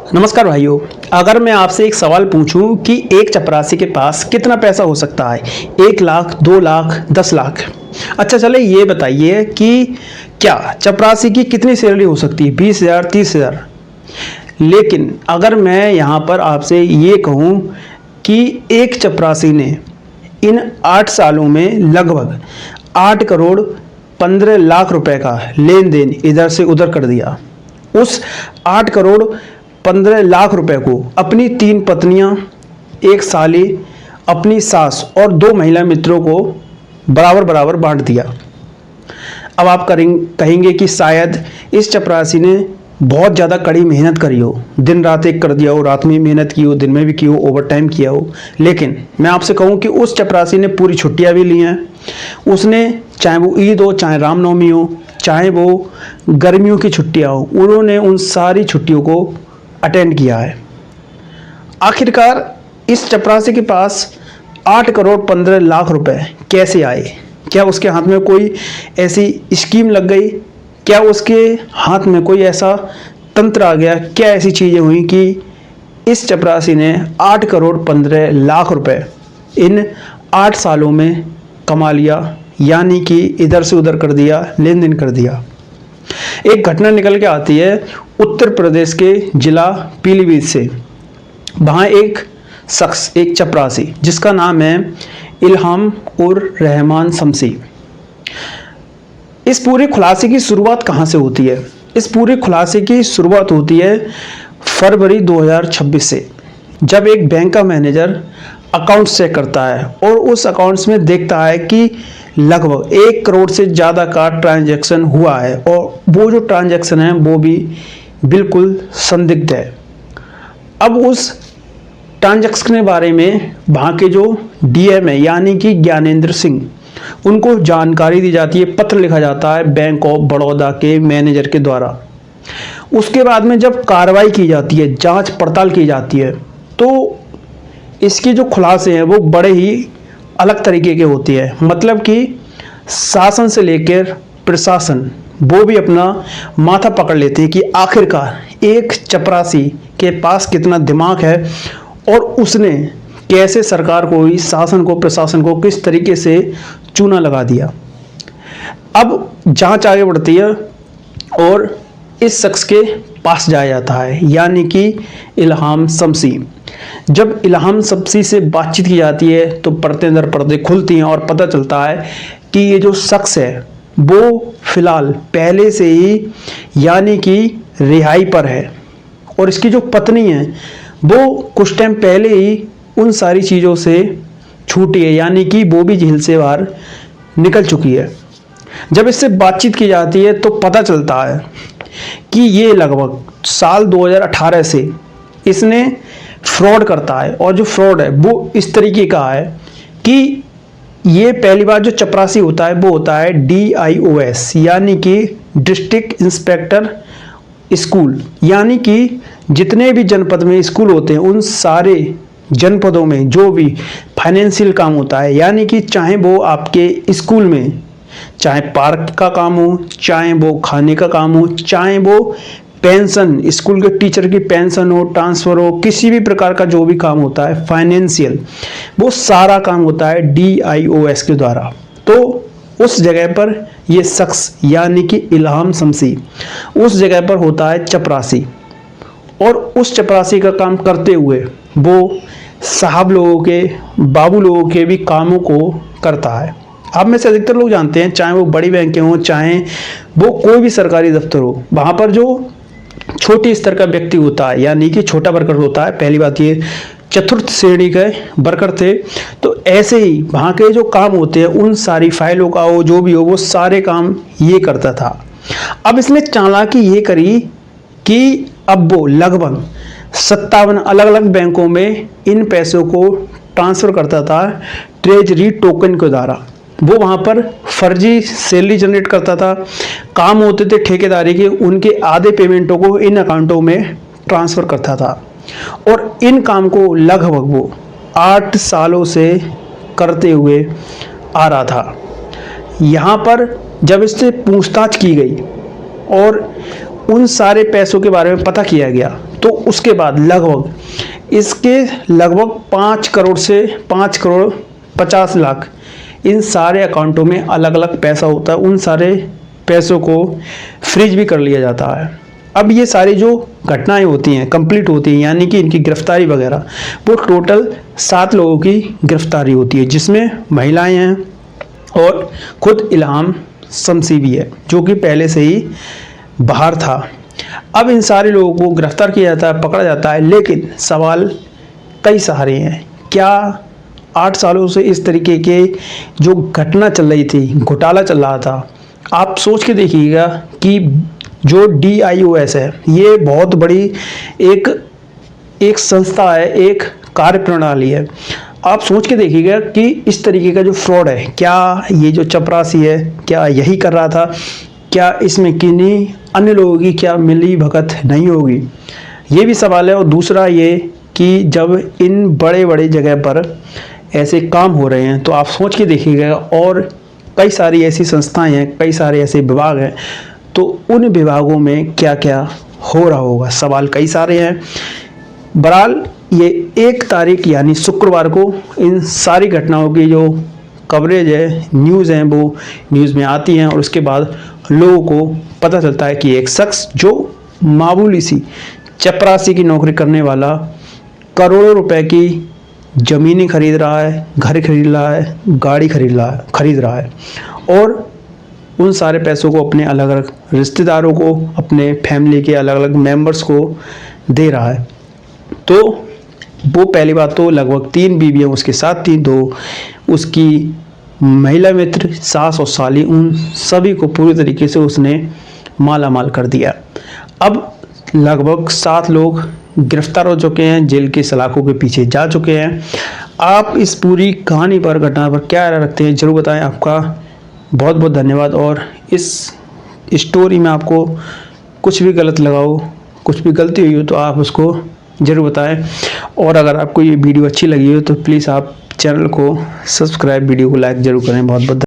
नमस्कार भाइयों। अगर मैं आपसे एक सवाल पूछूं कि एक चपरासी के पास कितना पैसा हो सकता है, 1 लाख, 2 लाख, 10 लाख। अच्छा चले ये बताइए कि क्या चपरासी की कितनी सैलरी हो सकती है, 20,000, 30,000। लेकिन अगर मैं यहाँ पर आपसे ये कहूँ कि एक चपरासी ने इन 8 सालों में लगभग 8 करोड़ 15 लाख रुपए का लेन देन इधर से उधर कर दिया। उस 8 करोड़ 15 लाख रुपए को अपनी 3 पत्नियां, एक साली, अपनी सास और 2 महिला मित्रों को बराबर बराबर बांट दिया। अब आप कहेंगे कि शायद इस चपरासी ने बहुत ज़्यादा कड़ी मेहनत करी हो, दिन रात एक कर दिया हो, रात में मेहनत की हो, दिन में भी की हो, ओवर टाइम किया हो। लेकिन मैं आपसे कहूँ कि उस चपरासी ने पूरी छुट्टियाँ भी ली हैं। उसने चाहे वो ईद हो, चाहे रामनवमी हो, चाहे वो गर्मियों की छुट्टियाँ हो, उन्होंने उन सारी छुट्टियों को अटेंड किया है। आखिरकार इस चपरासी के पास 8 करोड़ 15 लाख रुपए कैसे आए? क्या उसके हाथ में कोई ऐसी स्कीम लग गई? क्या उसके हाथ में कोई ऐसा तंत्र आ गया? क्या ऐसी चीज़ें हुई कि इस चपरासी ने 8 करोड़ 15 लाख रुपए इन 8 सालों में कमा लिया, यानी कि इधर से उधर कर दिया, लेन देन कर दिया। एक घटना निकल के आती है उत्तर प्रदेश के जिला पीलीभीत से। वहाँ एक शख्स, एक चपरासी जिसका नाम है इल्हाम उर रहमान शमसी। इस पूरे खुलासे की शुरुआत कहाँ से होती है? इस पूरे खुलासे की शुरुआत होती है फरवरी 2026 से, जब एक बैंक का मैनेजर अकाउंट चेक करता है और उस अकाउंट्स में देखता है कि लगभग 1 करोड़ से ज़्यादा का ट्रांजैक्शन हुआ है, और वो जो ट्रांजैक्शन है वो भी बिल्कुल संदिग्ध है। अब उस ट्रांजैक्शन के बारे में वहाँ के जो डीएम है, यानी कि ज्ञानेंद्र सिंह, उनको जानकारी दी जाती है, पत्र लिखा जाता है बैंक ऑफ बड़ौदा के मैनेजर के द्वारा। उसके बाद में जब कार्रवाई की जाती है, जांच पड़ताल की जाती है, तो इसके जो खुलासे हैं वो बड़े ही अलग तरीके के होते हैं। मतलब कि शासन से लेकर प्रशासन वो भी अपना माथा पकड़ लेते हैं कि आखिरकार एक चपरासी के पास कितना दिमाग है और उसने कैसे सरकार को, इस शासन को, प्रशासन को किस तरीके से चूना लगा दिया। अब जांच आगे बढ़ती है और इस शख्स के पास जाया जाता है, यानी कि इल्हाम शमसी। जब इल्हाम शमसी से बातचीत की जाती है तो पर्दे दर पर्दे खुलती हैं और पता चलता है कि ये जो शख्स है वो फिलहाल पहले से ही यानी कि रिहाई पर है, और इसकी जो पत्नी है वो कुछ टाइम पहले ही उन सारी चीज़ों से छूटी है, यानी कि वो भी जेल से बाहर निकल चुकी है। जब इससे बातचीत की जाती है तो पता चलता है कि ये लगभग साल 2018 से इसने फ्रॉड करता है, और जो फ्रॉड है वो इस तरीके का है कि ये पहली बार जो चपरासी होता है वो होता है DIOS, यानी कि डिस्ट्रिक्ट इंस्पेक्टर स्कूल, यानी कि जितने भी जनपद में स्कूल होते हैं उन सारे जनपदों में जो भी फाइनेंशियल काम होता है, यानी कि चाहे वो आपके स्कूल में चाहे पार्क का काम हो, चाहे वो खाने का काम हो, चाहे वो पेंशन, स्कूल के टीचर की पेंशन हो, ट्रांसफ़र हो, किसी भी प्रकार का जो भी काम होता है फाइनेंशियल, वो सारा काम होता है DIOS के द्वारा। तो उस जगह पर ये शख्स यानी कि इल्हाम शमसी उस जगह पर होता है चपरासी, और उस चपरासी का काम करते हुए वो साहब लोगों के, बाबू लोगों के भी कामों को करता है। आप में से अधिकतर लोग जानते हैं, चाहे वो बड़ी बैंकें हों, चाहे वो कोई भी सरकारी दफ्तर हो, वहाँ पर जो छोटी स्तर का व्यक्ति होता है, यानी कि छोटा वर्कर होता है, पहली बात ये चतुर्थ श्रेणी के वर्कर थे, तो ऐसे ही वहाँ के जो काम होते हैं उन सारी फाइलों का हो, जो भी हो, वो सारे काम ये करता था। अब इसने चालाकी ये करी कि अब वो लगभग 57 अलग अलग बैंकों में इन पैसों को ट्रांसफ़र करता था ट्रेजरी टोकन के द्वारा। वो वहाँ पर फर्जी सैलरी जनरेट करता था, काम होते थे ठेकेदारी के, उनके आधे पेमेंटों को इन अकाउंटों में ट्रांसफ़र करता था, और इन काम को लगभग वो 8 सालों से करते हुए आ रहा था। यहाँ पर जब इससे पूछताछ की गई और उन सारे पैसों के बारे में पता किया गया तो उसके बाद लगभग 5 करोड़ से 5 करोड़ 50 लाख इन सारे अकाउंटों में अलग अलग पैसा होता है। उन सारे पैसों को फ्रीज भी कर लिया जाता है। अब ये सारी जो घटनाएं होती हैं कंप्लीट होती हैं, यानी कि इनकी गिरफ्तारी वगैरह, वो टोटल 7 लोगों की गिरफ्तारी होती है, जिसमें महिलाएं हैं और खुद इल्हाम शम्सी भी है, जो कि पहले से ही बाहर था। अब इन सारे लोगों को गिरफ्तार किया जाता है, पकड़ा जाता है, लेकिन सवाल कई सारे हैं। क्या 8 सालों से इस तरीके के जो घटना चल रही थी, घोटाला चल रहा था, आप सोच के देखिएगा कि जो DIOS है ये बहुत बड़ी एक संस्था है, एक कार्यप्रणाली है। आप सोच के देखिएगा कि इस तरीके का जो फ्रॉड है, क्या ये जो चपरासी है क्या यही कर रहा था, क्या इसमें किन्हीं अन्य लोगों की क्या मिली भगत नहीं होगी, ये भी सवाल है। और दूसरा ये कि जब इन बड़े बड़े जगह पर ऐसे काम हो रहे हैं तो आप सोच के देखिएगा, और कई सारी ऐसी संस्थाएं हैं, कई सारे ऐसे विभाग हैं, तो उन विभागों में क्या क्या हो रहा होगा, सवाल कई सारे हैं। बहरहाल ये 1 तारीख यानी शुक्रवार को इन सारी घटनाओं की जो कवरेज है, न्यूज़ हैं, वो न्यूज़ में आती हैं और उसके बाद लोगों को पता चलता है कि एक शख्स जो मामूली सी चपरासी की नौकरी करने वाला करोड़ों रुपए की ज़मीनें खरीद रहा है, घर खरीद रहा है, गाड़ी खरीद रहा है और उन सारे पैसों को अपने अलग अलग रिश्तेदारों को, अपने फैमिली के अलग अलग मेंबर्स को दे रहा है। तो वो पहली बात तो लगभग 3 बीवियाँ उसके साथ थी, 2 उसकी महिला मित्र, सास और साली, उन सभी को पूरी तरीके से उसने माला माल कर दिया। अब लगभग 7 लोग गिरफ्तार हो चुके हैं, जेल की सलाखों के पीछे जा चुके हैं। आप इस पूरी कहानी पर, घटना पर क्या राय रखते हैं ज़रूर बताएं। आपका बहुत बहुत धन्यवाद। और इस स्टोरी में आपको कुछ भी गलत लगा हो, कुछ भी गलती हुई हो तो आप उसको ज़रूर बताएं। और अगर आपको ये वीडियो अच्छी लगी हो तो प्लीज़ आप चैनल को सब्सक्राइब, वीडियो को लाइक ज़रूर करें। बहुत बहुत